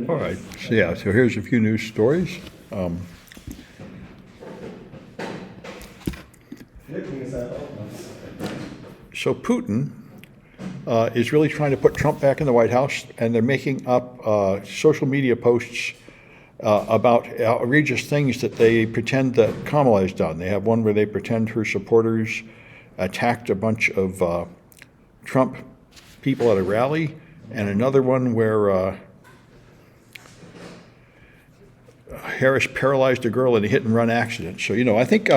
All right, so here's a few news stories. So Putin is really trying to put Trump back in the White House, and they're making up social media posts about outrageous things that they pretend that Kamala has done. They have one where they pretend her supporters attacked a bunch of Trump people at a rally, and another one where Harris paralyzed a girl in a hit-and-run accident. So, I think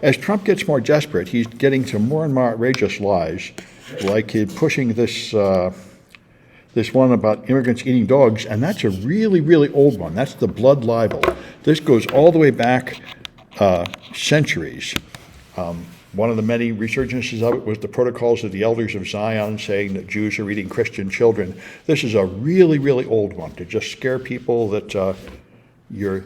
as Trump gets more desperate, he's getting to more and more outrageous lies, like pushing this one about immigrants eating dogs, and that's a really, really old one. That's the blood libel. This goes all the way back centuries. One of the many resurgences of it was the Protocols of the Elders of Zion saying that Jews are eating Christian children. This is a really, really old one to just scare people that the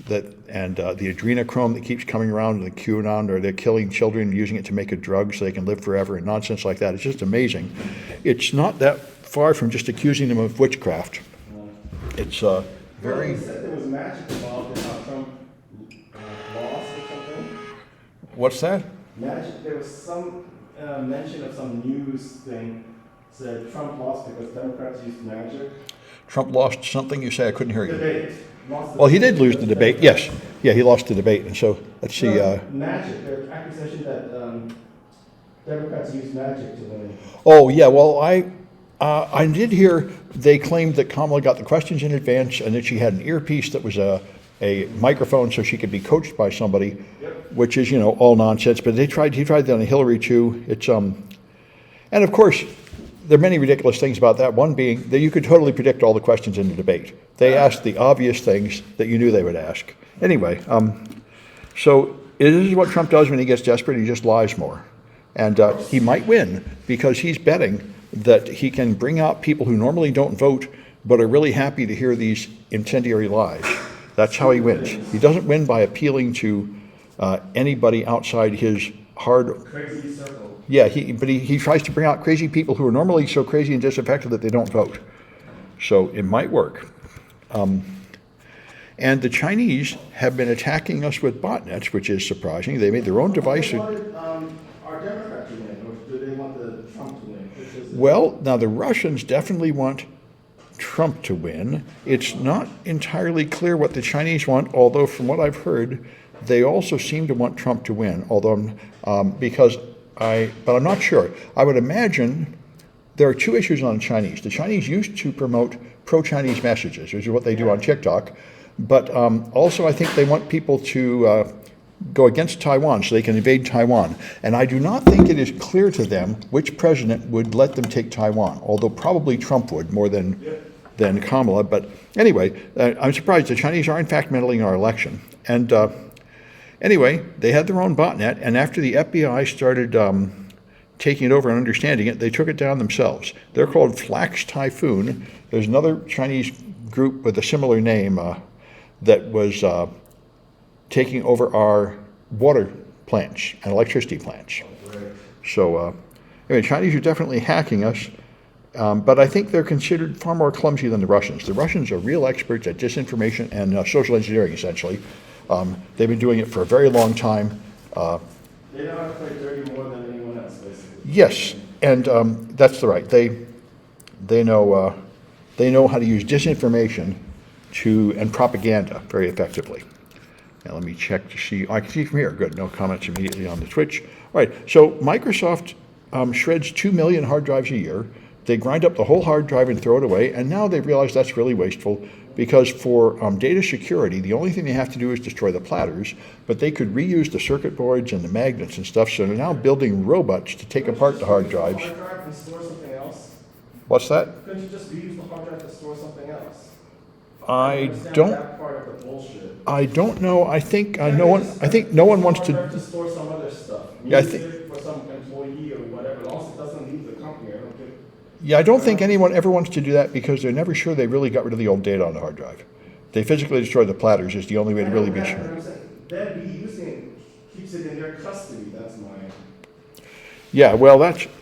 adrenochrome that keeps coming around in the QAnon, or they're killing children using it to make a drug so they can live forever, and nonsense like that. It's just amazing. It's not that far from just accusing them of witchcraft. It's very. He said there was magic involved in how Trump lost or something. What's that? Magic. There was some mention of some news thing said Trump lost because Democrats used magic. Trump lost something? You say? I couldn't hear you. Debate. Well, he did lose the debate. Yes. Yeah, he lost the debate. And so let's see. Magic. There's accusation that Democrats used magic to win. Oh yeah. Well, I did hear they claimed that Kamala got the questions in advance and that she had an earpiece that was a microphone so she could be coached by somebody, which is all nonsense. But he tried that on Hillary too. It's and of course there are many ridiculous things about that. One being that you could totally predict all the questions in the debate. They asked the obvious things that you knew they would ask. Anyway, so this is what Trump does when he gets desperate. He just lies more, and he might win because he's betting that he can bring out people who normally don't vote but are really happy to hear these incendiary lies. That's how he wins. He doesn't win by appealing to anybody outside his hard. Crazy circle. Yeah, but he tries to bring out crazy people who are normally so crazy and disaffected that they don't vote. So it might work. And the Chinese have been attacking us with botnets, which is surprising. They made their own device. They wanted our Democrat to win, or do they want the Trump to win? Well, now the Russians definitely want Trump to win. It's not entirely clear what the Chinese want, although from what I've heard, they also seem to want Trump to win. Although, but I'm not sure. I would imagine there are two issues on Chinese. The Chinese used to promote pro-Chinese messages, which is what they do on TikTok. But also I think they want people to go against Taiwan so they can invade Taiwan. And I do not think it is clear to them which president would let them take Taiwan, although probably Trump would more than Kamala. But anyway, I'm surprised the Chinese are in fact meddling in our election. And anyway, they had their own botnet, and after the FBI started taking it over and understanding it, they took it down themselves. They're called Flax Typhoon. There's another Chinese group with a similar name that was taking over our water plants and electricity plants. So anyway, Chinese are definitely hacking us, but I think they're considered far more clumsy than the Russians. The Russians are real experts at disinformation and social engineering, essentially. They've been doing it for a very long time. They know how to play dirty more than anyone else, basically. Yes, and that's right. They know how to use disinformation and propaganda very effectively. Now let me check to see. I can see from here. Good. No comments immediately on the Twitch. All right. So Microsoft shreds 2 million hard drives a year. They grind up the whole hard drive and throw it away. And now they realize that's really wasteful because for data security, the only thing they have to do is destroy the platters. But they could reuse the circuit boards and the magnets and stuff. So they're now building robots to take apart the hard drives. Hard drive and store something else? What's that? Couldn't you just reuse the hard drive to store something else? I understand don't. That part of the bullshit. I don't know. I think no one. I think no one wants to. Store some other stuff. Yeah, I think for some employee or whatever. Also, it doesn't leave the company. I don't think. Yeah, I don't think anyone ever wants to do that because they're never sure they really got rid of the old data on the hard drive. They physically destroy the platters is the only way to really be sure. Then reusing it keeps it in their custody. That's my. Yeah, well,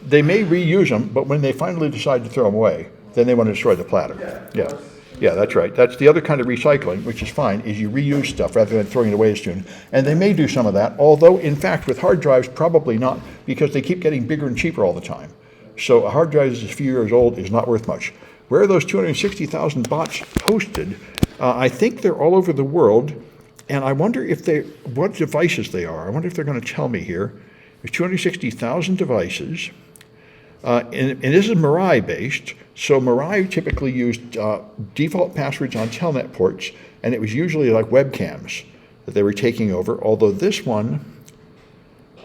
they may reuse them, but when they finally decide to throw them away, then they want to destroy the platter. Yeah. Yeah, that's right. That's the other kind of recycling, which is fine, is you reuse stuff rather than throwing it away as soon. And they may do some of that, although in fact with hard drives, probably not, because they keep getting bigger and cheaper all the time. So a hard drive that's a few years old is not worth much. Where are those 260,000 bots hosted? I think they're all over the world, and I wonder if what devices they are. I wonder if they're going to tell me here. There's 260,000 devices, and this is Mirai based. So Mirai typically used default passwords on telnet ports, and it was usually like webcams that they were taking over, although this one,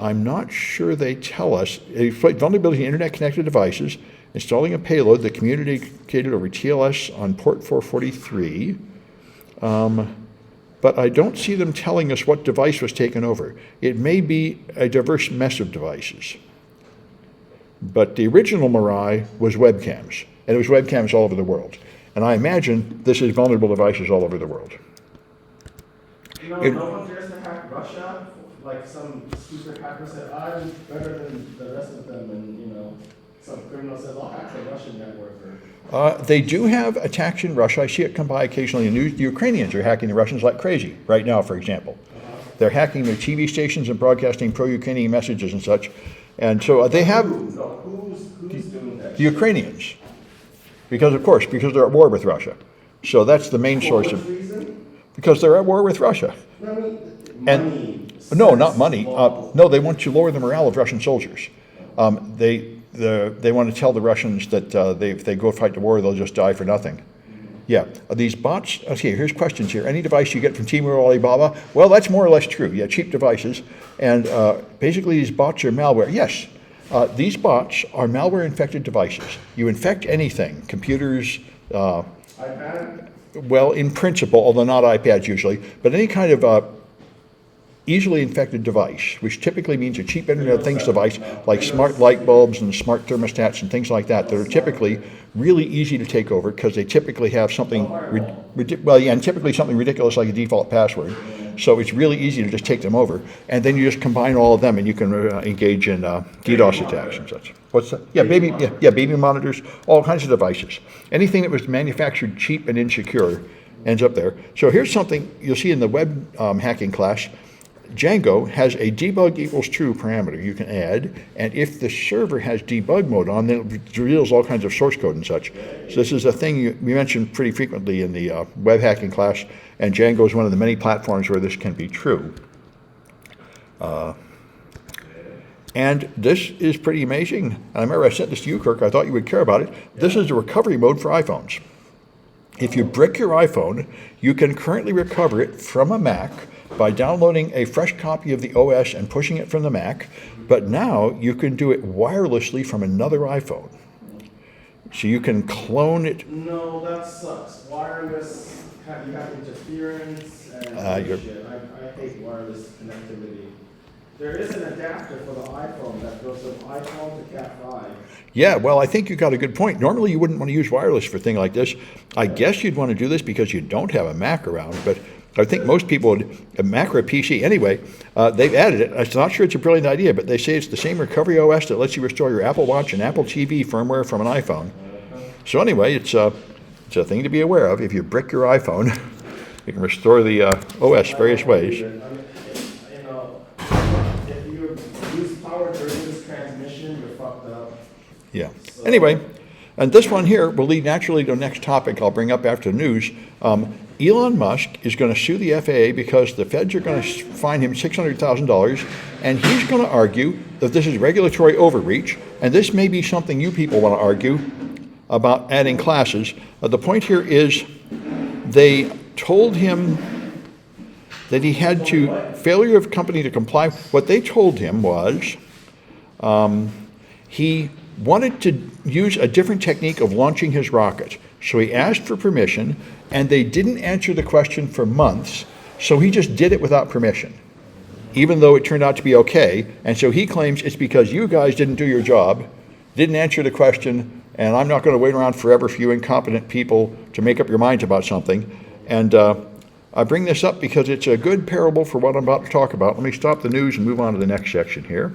I'm not sure they tell us. Vulnerability in internet-connected devices, installing a payload that communicated over TLS on port 443. But I don't see them telling us what device was taken over. It may be a diverse mess of devices. But the original Mirai was webcams, and it was webcams all over the world. And I imagine this is vulnerable devices all over the world. No one dares to hack Russia. Like some stupid hacker said, I'm better than the rest of them, and some criminal says, I'll hack the Russian network. They do have attacks in Russia. I see it come by occasionally in the news. The Ukrainians are hacking the Russians like crazy right now, for example. They're hacking their TV stations and broadcasting pro-Ukrainian messages and such. And so they have Who's doing that? the Ukrainians, because they're at war with Russia. So that's the main source of. Reason? Because they're at war with Russia. No, I mean, money. No, not money. No, they want to lower the morale of Russian soldiers. They want to tell the Russians that if they go fight the war, they'll just die for nothing. Yeah, these bots, okay, here's questions here. Any device you get from Temu or Alibaba? Well, that's more or less true. Yeah, cheap devices. And basically these bots are malware. Yes, these bots are malware-infected devices. You infect anything, computers, iPad? well, in principle, although not iPads usually, but any kind of easily infected device, which typically means a cheap Internet of Things device like smart light bulbs and smart thermostats and things like that are typically really easy to take over because they typically have something, and typically something ridiculous like a default password. So it's really easy to just take them over, and then you just combine all of them, and you can engage in DDoS attacks and such. What's that? Yeah, baby monitors, all kinds of devices. Anything that was manufactured cheap and insecure ends up there. So here's something you'll see in the web hacking class. Django has a debug equals true parameter you can add, and if the server has debug mode on, then it reveals all kinds of source code and such. So this is a thing we mentioned pretty frequently in the web hacking class, and Django is one of the many platforms where this can be true. And this is pretty amazing. And I remember I sent this to you, Kirk. I thought you would care about it. This is the recovery mode for iPhones. If you brick your iPhone, you can currently recover it from a Mac by downloading a fresh copy of the OS and pushing it from the Mac, but now you can do it wirelessly from another iPhone. So you can clone it. No, that sucks. Wireless, you have interference and shit. I hate wireless connectivity. There is an adapter for the iPhone that goes from iPhone to Cat5. Yeah, well, I think you got a good point. Normally you wouldn't want to use wireless for a thing like this. I guess you'd want to do this because you don't have a Mac around, but I think most people would, a Mac or a PC. Anyway, they've added it. I'm not sure it's a brilliant idea, but they say it's the same recovery OS that lets you restore your Apple Watch and Apple TV firmware from an iPhone. So anyway, it's a thing to be aware of. If you brick your iPhone, you can restore the OS various ways. If you use power during this transmission, you're fucked up. Yeah. Anyway, and this one here will lead naturally to the next topic I'll bring up after the news. Elon Musk is going to sue the FAA because the feds are going to fine him $600,000, and he's going to argue that this is regulatory overreach, and this may be something you people want to argue about adding classes. The point here is they told him that he had to, failure of company to comply. What they told him was he wanted to use a different technique of launching his rocket. So he asked for permission, and they didn't answer the question for months, so he just did it without permission, even though it turned out to be okay. And so he claims it's because you guys didn't do your job, didn't answer the question, and I'm not going to wait around forever for you incompetent people to make up your minds about something. And I bring this up because it's a good parable for what I'm about to talk about. Let me stop the news and move on to the next section here.